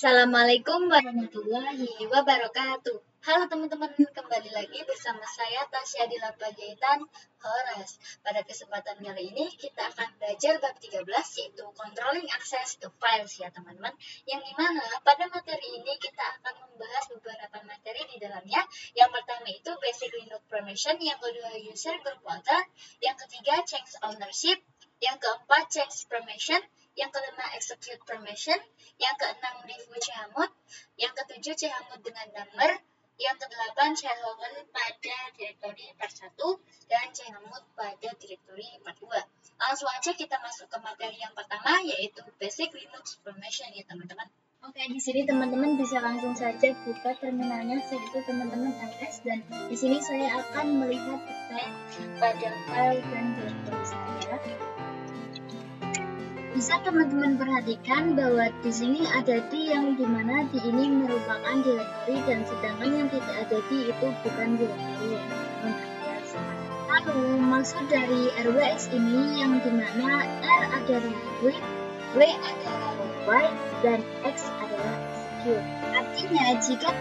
Assalamualaikum warahmatullahi wabarakatuh. Halo teman-teman, kembali lagi bersama saya Tasya di Lapajaitan Horas. Pada kesempatan kali ini kita akan belajar bab 13 yaitu Controlling Access to Files ya teman-teman. Yang dimana pada materi ini kita akan membahas beberapa materi di dalamnya. Yang pertama itu Basic Linux Permission, yang kedua User Group Order, yang ketiga Change Ownership, yang keempat Change Permission, yang kelima Execute Permission, yang keenam Review chmod, yang ketujuh chmod dengan number, yang kedelapan chmod pada direktori part 1 dan chmod pada direktori part 2. Langsung aja kita masuk ke materi yang pertama yaitu Basic Linux Permission ya teman-teman. Oke, di sini teman-teman bisa langsung saja buka terminalnya, yaitu teman-teman ls, dan di sini saya akan melihat detail pada file dan direktori saya. Bisa teman-teman perhatikan bahwa di sini ada di yang dimana di ini merupakan direktori dan sedangkan yang tidak ada di itu bukan direktori ya teman-teman alias. Lalu maksud dari RWS ini yang dimana R adalah read, W adalah write, dan X adalah execute. Artinya jika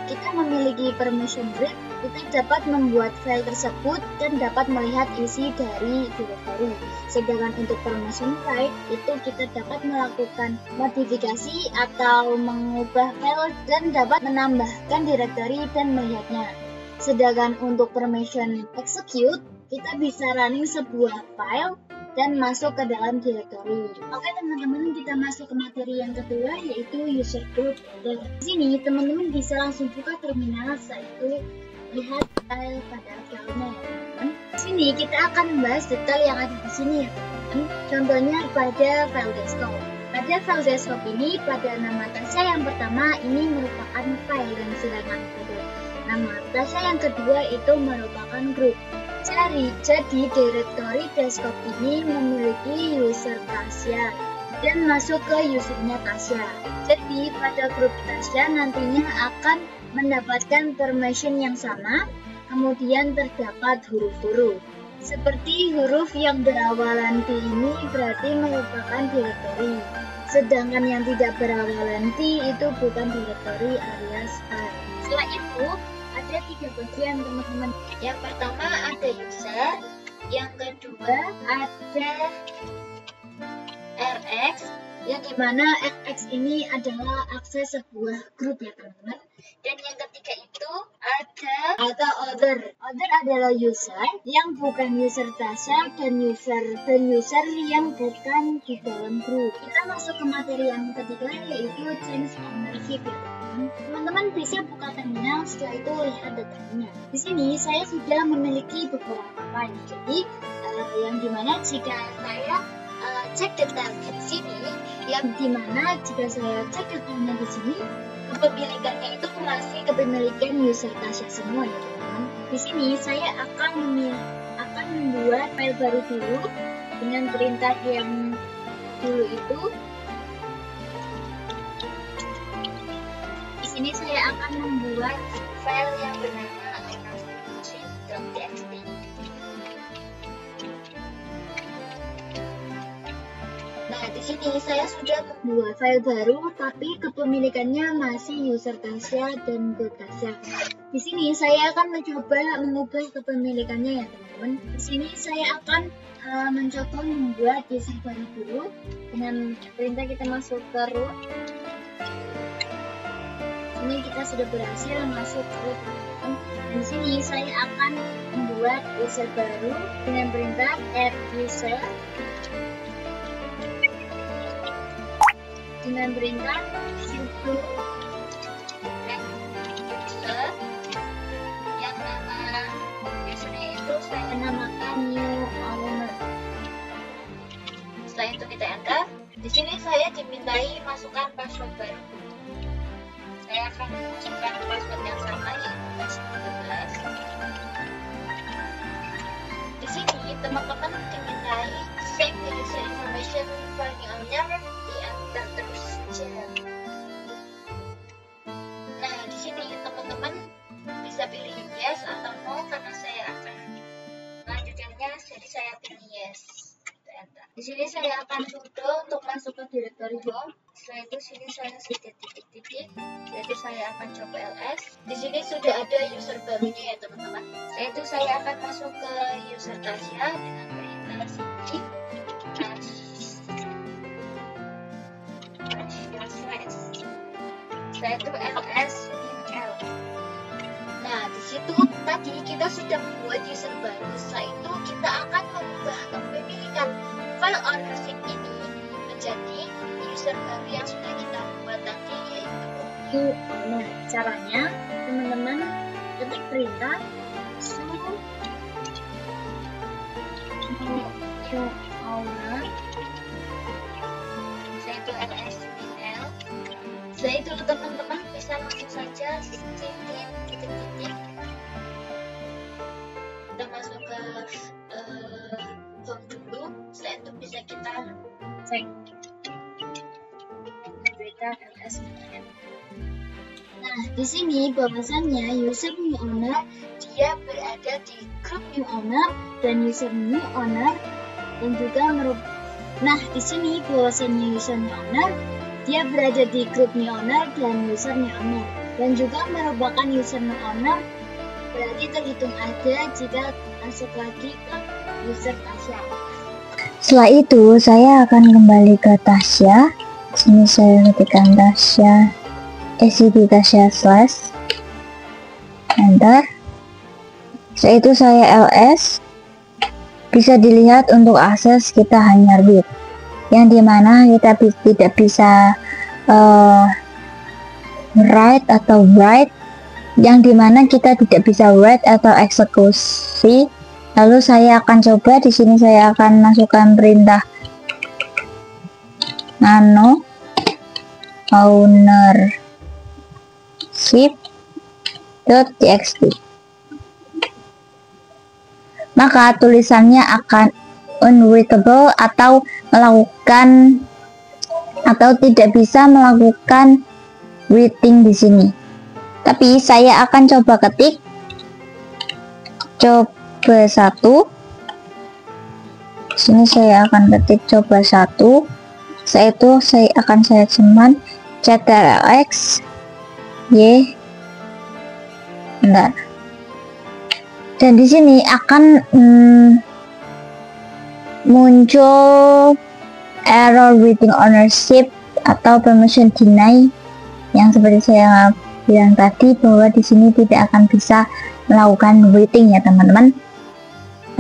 kita memiliki permission read, kita dapat membuat file tersebut dan dapat melihat isi dari direktori. Sedangkan untuk permission write itu kita dapat melakukan modifikasi atau mengubah file dan dapat menambahkan direktori dan melihatnya. Sedangkan untuk permission execute kita bisa running sebuah file dan masuk ke dalam direktori. Oke teman-teman, kita masuk ke materi yang kedua yaitu user group order. Di sini teman-teman bisa langsung buka terminal yaitu lihat file pada filenya ya teman-teman. Di sini kita akan membahas detail yang ada di sini ya teman-teman. Contohnya pada file desktop. Pada file desktop ini pada nama Tasya yang pertama ini merupakan file dan sedangkan pada nama Tasya yang kedua itu merupakan grup. Jadi direktori desktop ini memiliki user Tasya dan masuk ke usernya Tasya. Jadi pada grup Tasya nantinya akan mendapatkan permission yang sama, kemudian terdapat huruf-huruf. Seperti huruf yang berawalan T ini berarti merupakan direktori. Sedangkan yang tidak berawalan T itu bukan direktori alias file. Setelah itu ada 3 bagian teman-teman. Yang pertama ada user, yang kedua ada RX, yang dimana RX ini adalah akses sebuah grup ya teman-teman. Dan yang ketiga itu ada other. Other adalah user yang bukan user Tasya dan user yang bukan di dalam grup. Kita masuk ke materi yang ketiga yaitu change ownership ya teman-teman. Teman-teman bisa buka terminal, setelah itu lihat datanya. Di sini saya sudah memiliki beberapa file. Jadi yang dimana jika saya cek detailnya di sini, yang dimana jika saya cek detailnya di sini, kepemilikannya itu masih kepemilikan user Tasya semua ya teman-teman. Di sini saya akan membuat file baru dulu dengan perintah yang dulu itu. Di sini saya akan membuat file yang bernama ownership.txt. Nah, di sini saya sudah membuat file baru, tapi kepemilikannya masih user Tasya dan grup Tasya. Di sini saya akan mencoba mengubah kepemilikannya ya teman-teman. Di sini saya akan mencoba membuat user baru dulu dengan perintah kita masuk ke root. Ini kita sudah berhasil masuk ke root teman-teman. Di sini saya akan membuat user baru dengan perintah add user. Dengan perintah sudo user yang nama usernya itu saya namakan new owner. Setelah itu kita enter. Di sini saya dimintai masukkan password baru. Saya akan masukkan password yang sama yaitu password 13. Di sini teman-teman dimintai save the user information for the owner. Dan terus saja. Nah, di sini teman-teman bisa pilih yes atau no karena saya akan melanjutkannya, jadi saya pilih yes. Di sini saya akan sudo untuk masuk ke direktori home. Setelah itu sini saya sudah titik-titik, yaitu saya akan coba ls. Di sini sudah ada user barunya ya teman-teman. Setelah itu saya akan masuk ke user Tasya dengan perintah cd Tasya slash. Setelah itu ls min l. Nah, di situ tadi kita sudah membuat user baru. Setelah itu kita akan mengubah kepemilikan file ownership ini menjadi user baru yang sudah kita buat tadi, yaitu new owner. Caranya, teman-teman ketik perintah sudo new owner. Saya itu ls min l. Setelah itu teman-teman bisa langsung saja titik-titik. Kita masuk ke home dulu. Setelah itu bisa kita cek berita ls-min. Nah, di sini bahwasannya user new owner dia berada di grup new owner dan user new owner dan juga Nah, di sini bahwasannya user new owner dia berada di grup new owner dan user new owner dan juga merupakan user new owner, berarti terhitung ada jika masuk lagi ke user Tasya. Setelah itu saya akan kembali ke Tasya. Sini saya ketikkan Tasya cd Tasya slash enter. Setelah itu saya ls. Bisa dilihat untuk akses kita hanya read, yang dimana kita tidak bisa write atau write, yang dimana kita tidak bisa write atau eksekusi. Lalu saya akan coba di sini, saya akan masukkan perintah nano ownership.txt. Maka tulisannya akan unreadable atau melakukan atau tidak bisa melakukan reading di sini. Tapi saya akan coba ketik coba 1. Sini saya akan ketik coba 1. Setelah itu saya akan simpan ctrlx y. Bentar. Dan di sini akan muncul error reading ownership atau permission deny, yang seperti saya bilang tadi bahwa di sini tidak akan bisa melakukan reading ya teman-teman.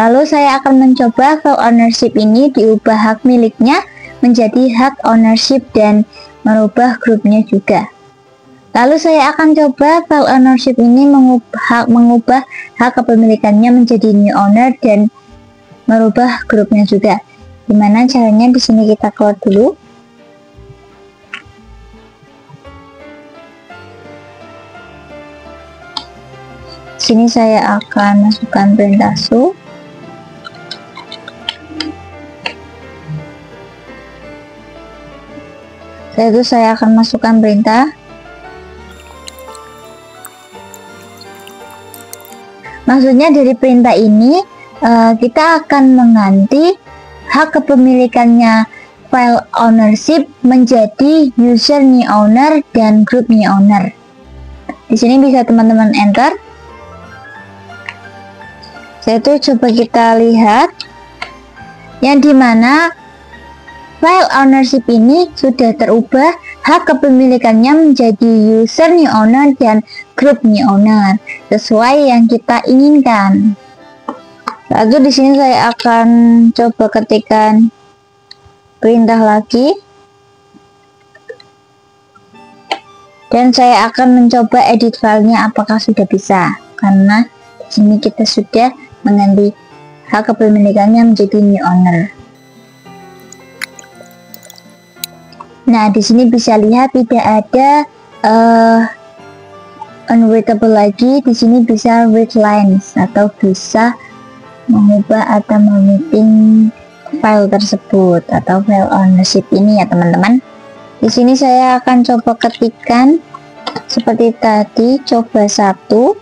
Lalu saya akan mencoba file ownership ini diubah hak miliknya menjadi hak ownership dan merubah grupnya juga. Lalu saya akan coba file ownership ini mengubah hak kepemilikannya menjadi new owner dan merubah grupnya juga. Gimana caranya? Di sini kita keluar dulu. Sini saya akan masukkan perintah su. Setelah itu saya akan masukkan perintah. Maksudnya dari perintah ini kita akan mengganti hak kepemilikannya file ownership menjadi user new owner dan group new owner. Di sini bisa teman-teman enter. Setelah itu coba kita lihat, yang dimana file ownership ini sudah terubah hak kepemilikannya menjadi user new owner dan group new owner sesuai yang kita inginkan. Lalu di sini saya akan coba ketikkan perintah lagi, dan saya akan mencoba edit filenya apakah sudah bisa, karena di sini kita sudah mengganti hak kepemilikannya menjadi new owner. Nah, di sini bisa lihat tidak ada unreadable lagi. Di sini bisa read lines atau bisa mengubah atau memeting file tersebut atau file ownership ini ya teman-teman. Di sini saya akan coba ketikkan seperti tadi, coba 1.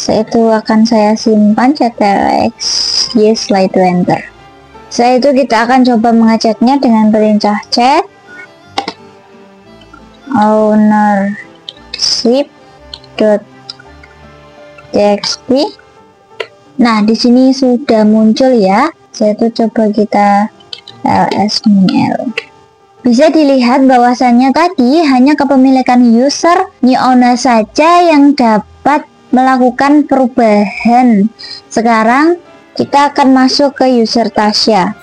Setelah itu akan saya simpan ctrlx y, setelah itu enter. Setelah itu kita akan coba mengeceknya dengan perintah chat. ownership.txt. Nah, di sini sudah muncul ya. Saya tuh coba kita ls-min-l. Bisa dilihat bahwasannya tadi hanya kepemilikan user new owner saja yang dapat melakukan perubahan. Sekarang kita akan masuk ke user Tasya,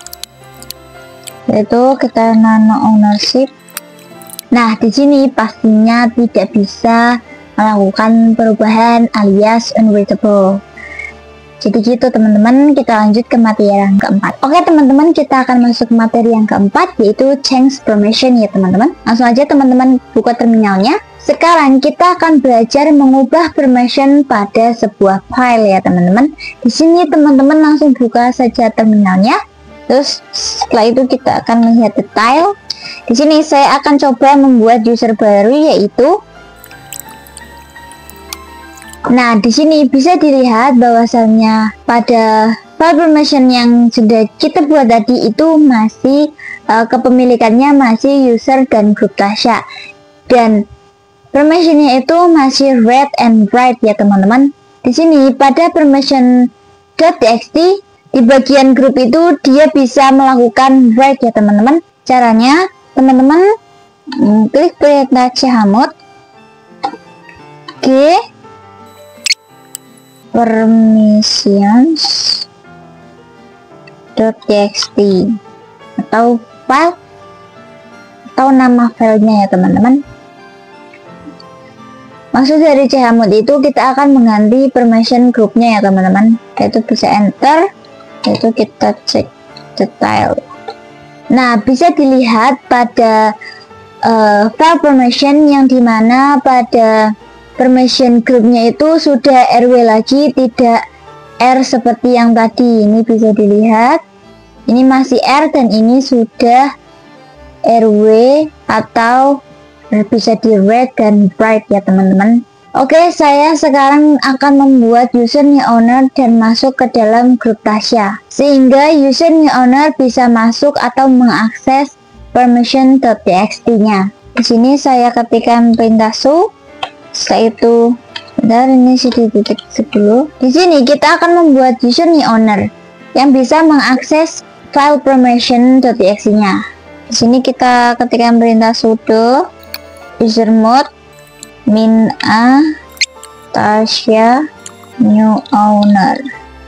yaitu kita nano ownership. Nah, di sini pastinya tidak bisa melakukan perubahan alias unreadable. Jadi gitu teman-teman, kita lanjut ke materi yang keempat. Oke teman-teman, kita akan masuk ke materi yang keempat, yaitu change permission ya teman-teman. Langsung aja teman-teman buka terminalnya. Sekarang kita akan belajar mengubah permission pada sebuah file ya teman-teman. Di sini teman-teman langsung buka saja terminalnya. Terus setelah itu kita akan melihat detail. Di sini saya akan coba membuat user baru, yaitu nah, di sini bisa dilihat bahwasannya pada file permission yang sudah kita buat tadi itu masih kepemilikannya masih user dan grup Tasya, dan permissionnya itu masih read and write ya teman-teman. Di sini pada permission.txt di bagian grup itu dia bisa melakukan write ya teman-teman. Caranya teman-teman klik perintah chmod permissions.txt atau file atau nama filenya ya teman-teman. Maksud dari chmod itu kita akan mengganti permission grupnya ya teman-teman, yaitu bisa enter, yaitu kita cek detail. Nah, bisa dilihat pada file permission yang dimana pada permission grupnya itu sudah RW lagi, tidak R seperti yang tadi. Ini bisa dilihat, ini masih R dan ini sudah RW atau bisa di read dan write ya teman-teman. Oke, saya sekarang akan membuat user new owner dan masuk ke dalam grup Tasya, sehingga user new owner bisa masuk atau mengakses permission.txt nya. Di sini saya ketikkan perintah show. Setelah itu, bentar, ini titik dulu. Di sini kita akan membuat user new owner yang bisa mengakses file permission.txt nya. Di sini kita ketikkan perintah sudo usermod -a Tasya new owner,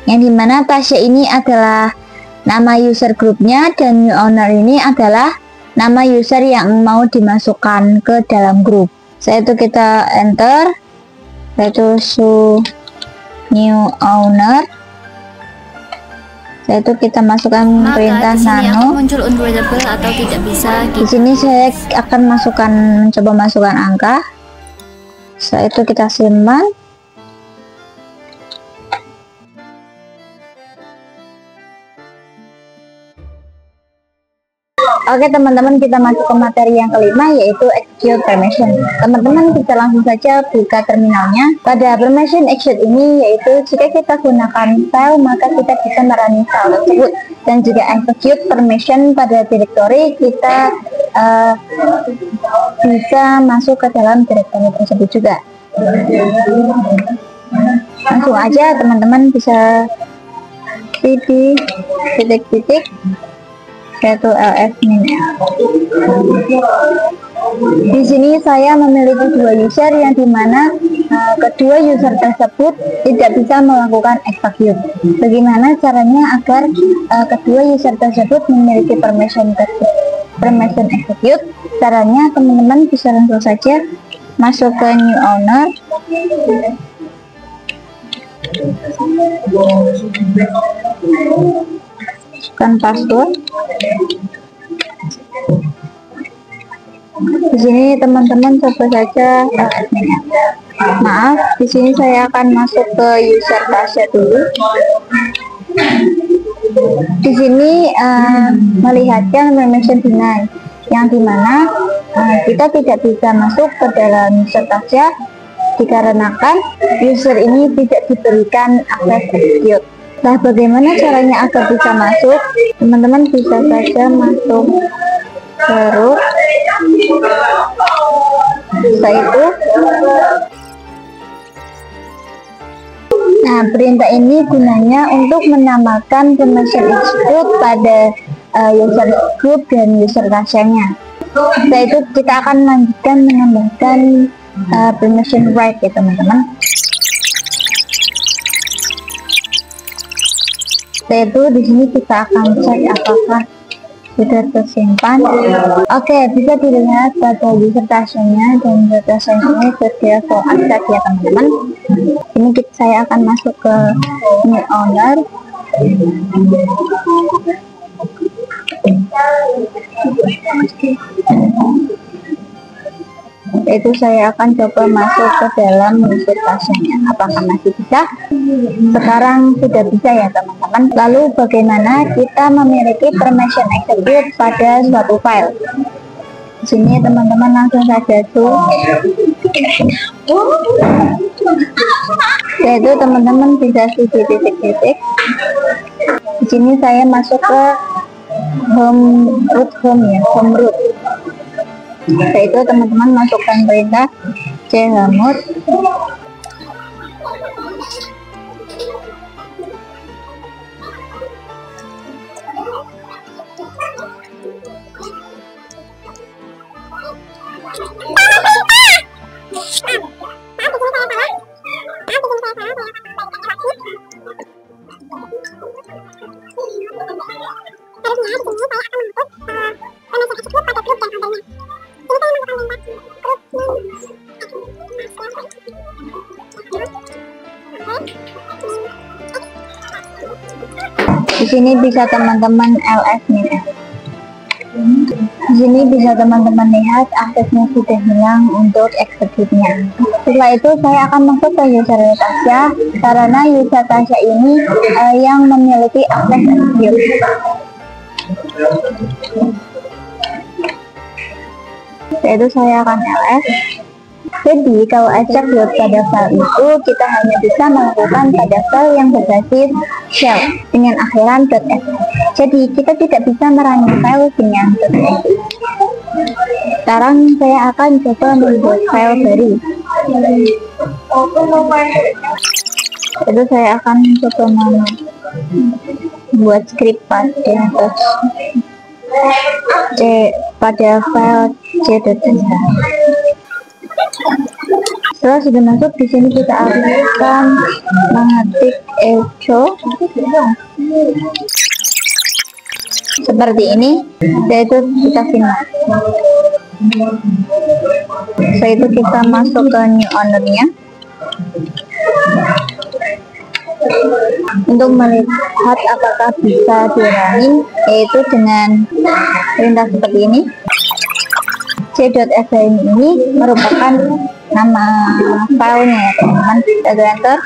yang dimana Tasya ini adalah nama user grupnya dan new owner ini adalah nama user yang mau dimasukkan ke dalam grup. Setelah itu kita enter, yaitu new owner. Setelah itu kita masukkan perintah nano. Muncul unreadable atau tidak bisa. Di sini saya akan mencoba masukkan angka. Setelah itu kita simpan. Oke teman-teman, kita masuk ke materi yang kelima, yaitu execute permission. Teman-teman kita langsung saja buka terminalnya. Pada permission execute ini, yaitu jika kita gunakan file maka kita bisa merunning file tersebut, dan jika execute permission pada directory kita bisa masuk ke dalam directory tersebut juga. Langsung aja teman-teman bisa titik yaitu ls-min-l. Di sini saya memiliki dua user yang dimana kedua user tersebut tidak bisa melakukan execute. Bagaimana caranya agar kedua user tersebut memiliki permission execute? Caranya teman-teman bisa langsung saja masuk ke new owner. Masukkan password. Di sini teman-teman coba saja maaf, di sini saya akan masuk ke user Tasya dulu. Di sini melihatkan permission deny, yang dimana kita tidak bisa masuk ke dalam user Tasya dikarenakan user ini tidak diberikan akses execute. Nah, bagaimana caranya agar bisa masuk? Teman-teman bisa saja masuk ke root, Setelah itu, nah perintah ini gunanya untuk menambahkan permission execute pada user group dan user Tasya-nya. Setelah itu kita akan lanjutkan menambahkan permission write ya teman-teman. Setelah itu di sini kita akan cek apakah sudah tersimpan. Oke, bisa dilihat pada user Tasya-nya dan user Tasya ini sudah full access ya teman-teman. Ini saya akan masuk ke new owner. Itu saya akan coba masuk ke dalam user Tasya-nya. Apakah masih bisa? Sekarang sudah bisa ya teman-teman. Lalu bagaimana kita memiliki permission execute pada suatu file? Di sini teman-teman langsung saja tuh. Yaitu teman-teman bisa titik-titik. Di sini saya masuk ke home ya, home root. Setelah itu teman-teman masukkan perintah chmod. Di sini bisa teman-teman ls -. Di sini bisa teman-teman lihat aksesnya sudah hilang untuk execute-nya. Setelah itu saya akan masuk ke user Tasya karena user Tasya ini yang memiliki akses execute. Setelah itu saya akan ls. Jadi kalau execute pada file itu kita hanya bisa melakukan pada file yang berbasis shell dengan akhiran .sh. Jadi kita tidak bisa merunning file dengan .sh. Sekarang saya akan coba membuat file baru. Itu saya akan coba membuat script pada file c.sh. Setelah sudah masuk, di sini kita akan mengetik echo seperti ini, yaitu kita simak. Setelah itu kita masuk ke new owner-nya untuk melihat apakah bisa di-running, yaitu dengan perintah seperti ini. c.sh ini merupakan nama filenya ya teman-teman. Kita enter.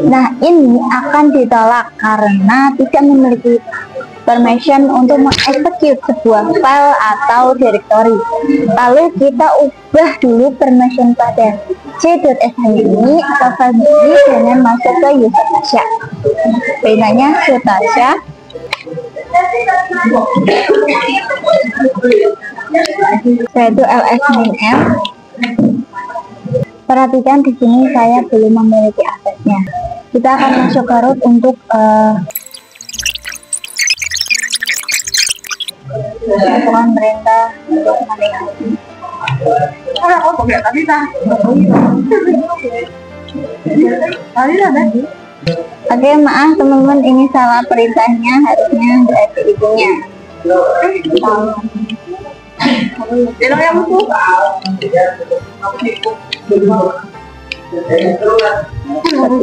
Nah ini akan ditolak karena tidak memiliki permission untuk mengeksekut sebuah file atau directory. Lalu kita ubah dulu permission pada c.sh ini atau file ini dengan masuk ke user Tasya. Perintahnya Tasya. Saya itu ls-m. Perhatikan di sini saya belum memiliki aksesnya. Kita akan masuk ke root untuk melakukan perintah untuk melihat. Oke, maaf teman-teman, ini salah perintahnya, harusnya berarti ibunya. Seperti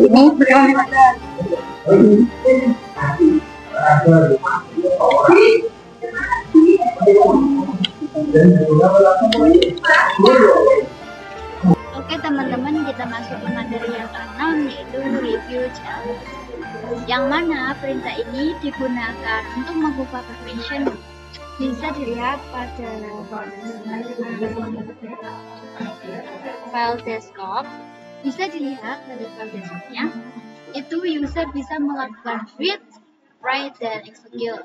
ini. Oke teman-teman, kita masuk ke materi yang ke-6 yaitu review challenge, yang mana perintah ini digunakan untuk mengubah permission. Bisa dilihat pada file desktop. Bisa dilihat pada file desktopnya, itu user bisa melakukan read, write, dan execute.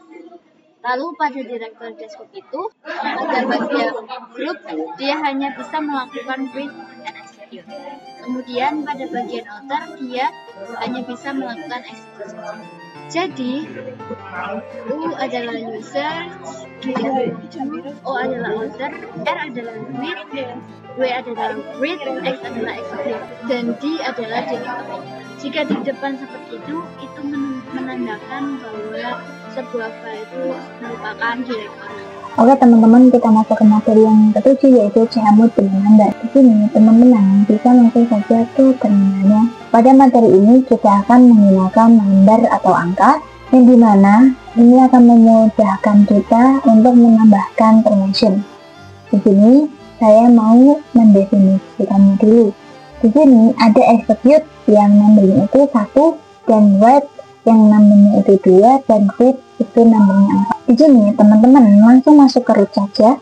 Lalu pada direktory desktop itu pada bagian group dia hanya bisa melakukan read and execute. Kemudian pada bagian outer dia hanya bisa melakukan execute saja. Jadi U adalah user, O adalah outer, R adalah read, W adalah read, X adalah execute, dan D adalah directory. Jika di depan seperti itu menandakan bahwa sebuah file itu merupakan directory. Oke teman-teman, kita masuk ke materi yang ketujuh, yaitu Chmod dengan number. Di sini teman-teman bisa langsung saja ke terminalnya. Pada materi ini kita akan menggunakan number atau angka, yang dimana ini akan memudahkan kita untuk menambahkan permission. Di sini saya mau mendefinisikannya dulu. Di sini ada execute yang numbernya itu 1 dan write yang numbernya itu 2 dan read itu numbernya 4. Di sini teman-teman langsung masuk ke root saja.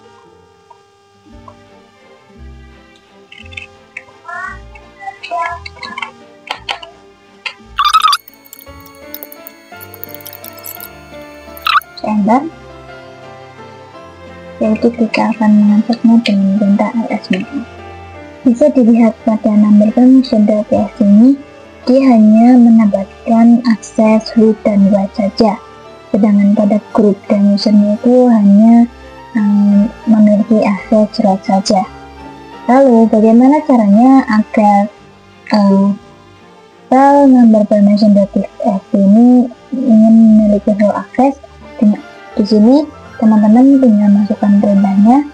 Enter. Yaitu kita akan mengaturnya dengan perintah ls-main. Bisa dilihat pada number permission.txt ini, dia hanya menambahkan akses root dan write saja. Sedangkan pada group dan usernya itu hanya memiliki akses write saja. Lalu bagaimana caranya agar file number permission.txt ini ingin memiliki full akses? Di sini teman-teman tinggal masukkan perintahnya.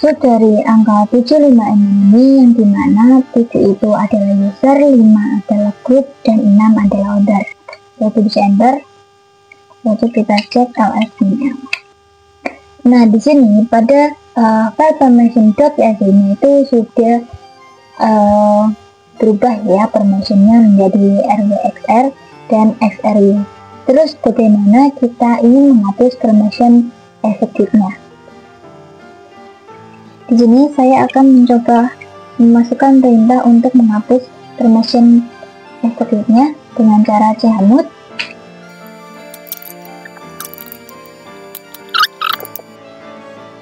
Maksud dari angka 75 ini yang dimana 7 itu adalah user, 5 adalah group, dan 6 adalah order. Yaitu bisa enter, yaitu kita cek ls-main. Nah di sini pada file permission.txt ini itu sudah berubah ya permissionnya menjadi rwxr dan xry. Terus bagaimana kita ingin menghapus permission execute-nya? Di sini saya akan mencoba memasukkan perintah untuk menghapus permission execute-nya dengan cara chmod.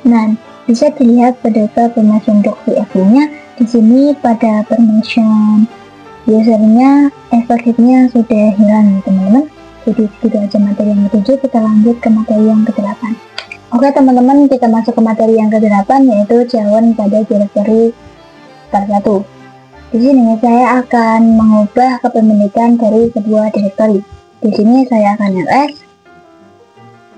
Nah, bisa dilihat pada file permission.txt-nya. Di sini pada permission usernya execute-nya sudah hilang ya teman-teman. Jadi segitu aja materi yang ke-7, kita lanjut ke materi yang ke-8. Oke teman-teman, kita masuk ke materi yang ke-8, yaitu Jawon pada directory part 1. Di sini saya akan mengubah kepemilikan dari sebuah directory. Di sini saya akan ls,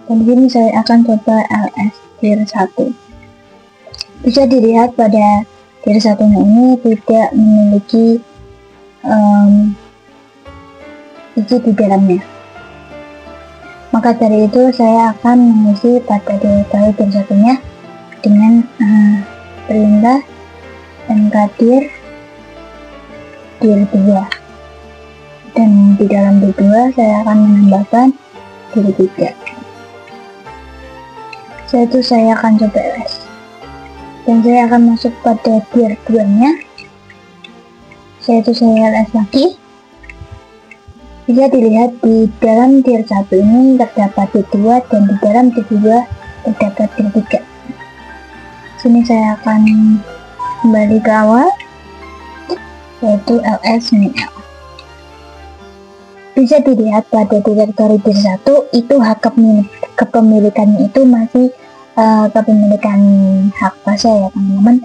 dan di sini saya akan coba ls dir 1. Bisa dilihat pada dir 1-nya ini tidak memiliki isi di dalamnya. Maka dari itu saya akan mengisi pada directory dir 1-nya dengan perintah mkdir dir 2, dan di dalam dir 2 saya akan menambahkan dir 3. Setelah itu saya akan coba ls, dan saya akan masuk pada dir 2-nya. Setelah itu saya ls lagi. Bisa dilihat di dalam dir 1 ini terdapat dir 2, dan di dalam dir 2 terdapat dir 3. Sini saya akan kembali ke awal, yaitu ls-main. Bisa dilihat pada directory dir 1 itu hak kepemilikannya itu masih kepemilikan hak pasca ya teman-teman.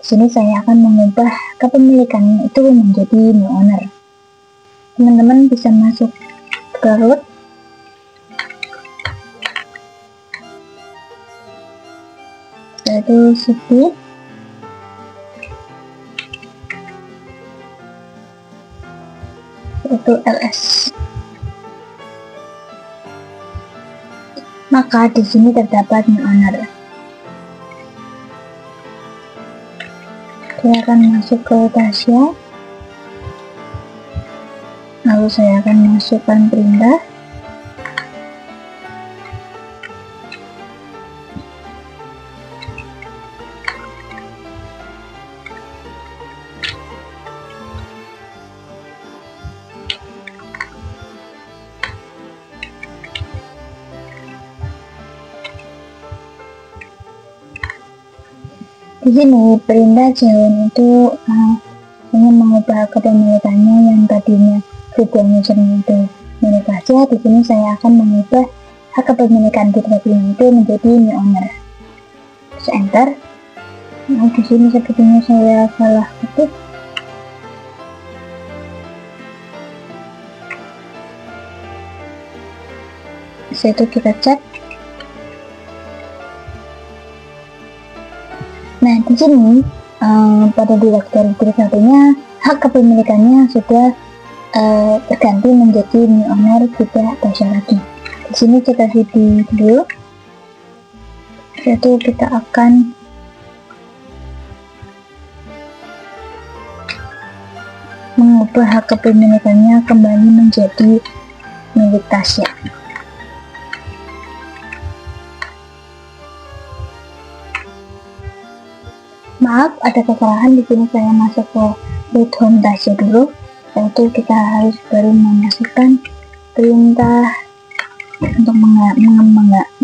Sini saya akan mengubah kepemilikannya itu menjadi new owner. Teman-teman bisa masuk ke root, yaitu cp yaitu ls. Maka di sini terdapat new owner. Saya akan masuk ke Tasya. Lalu saya akan masukkan perintah Di sini perintah Jawon itu ingin mengubah kepemilikannya yang tadinya virtual user itu milik rahasia. Di sini saya akan mengubah hak kepemilikan virtual itu menjadi new owner. Terus enter. Nah, di sini sepertinya saya salah ketik. Setelah itu kita cek. Nah, di sini pada direktori satunya hak kepemilikannya sudah terganti menjadi new owner, tidak Tasya lagi. Di sini kita cd dulu. Yaitu kita akan mengubah hak kepemilikannya kembali menjadi milik Tasya. Maaf, ada kesalahan di sini. Saya masuk ke root home Tasya dulu. Yaitu kita harus baru memasukkan perintah untuk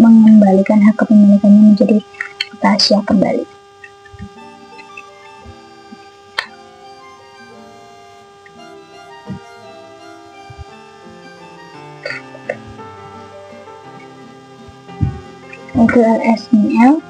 mengembalikan hak kepemilikannya menjadi Tasya kembali. Itu ls-ml.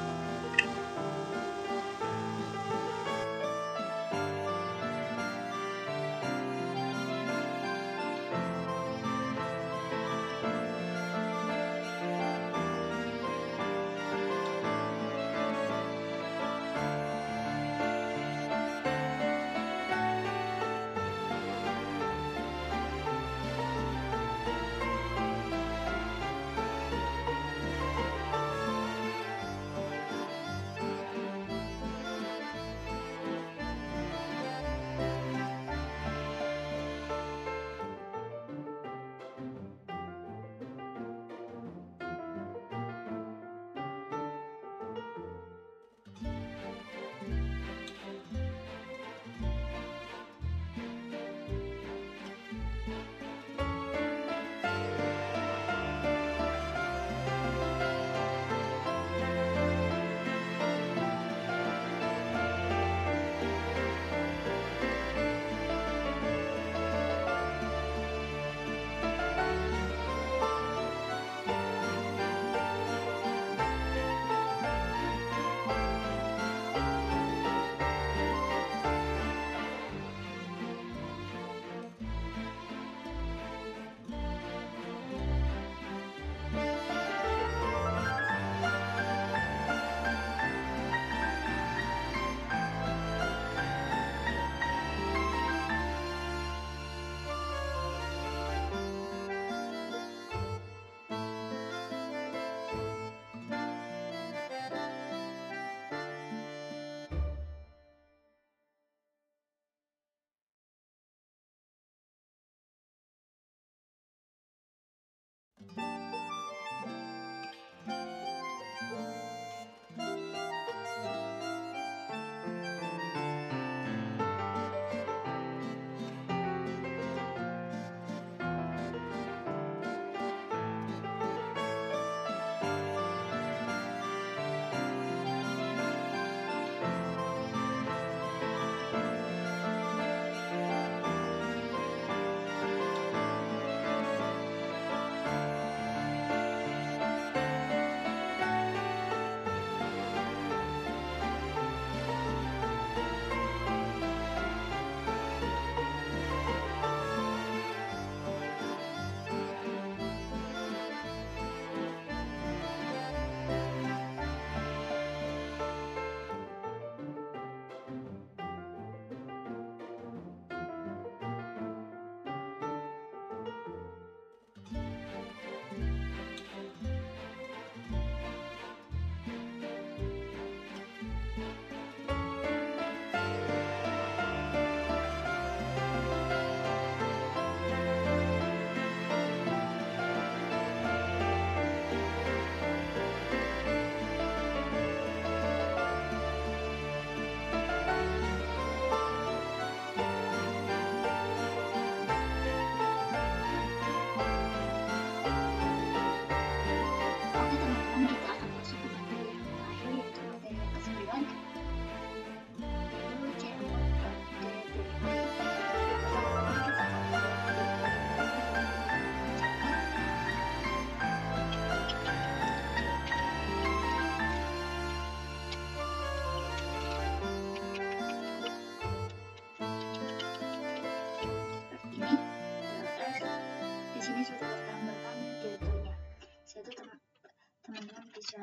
bisa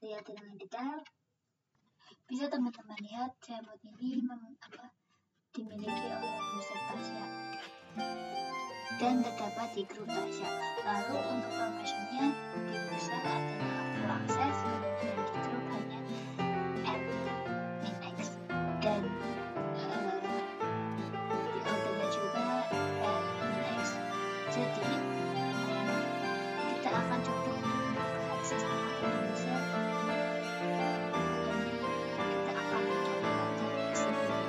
lihat dengan detail. Bisa teman-teman lihat chatbot ini dimiliki oleh user Tasya dan terdapat di grup Tasya. Lalu untuk permissionnya di user adalah full access, kemudian di grup hanya admin X, dan di ordernya juga admin X. Jadi kita akan coba untuk membuka sistem Indonesia. Kita akan mencari X sendiri.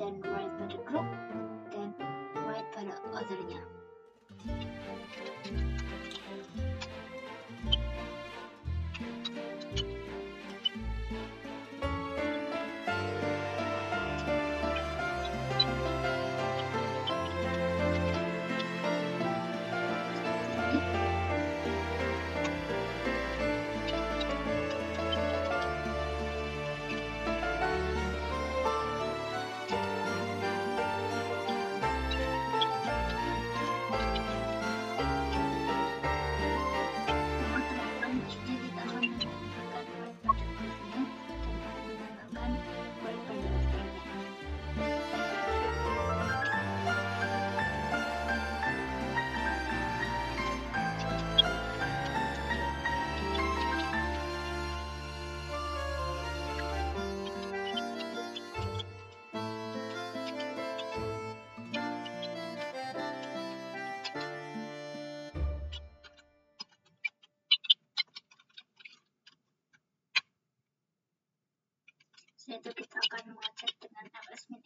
Dan write pada group dan write pada othernya. Setelah itu kita akan mengecek dengan ls-min.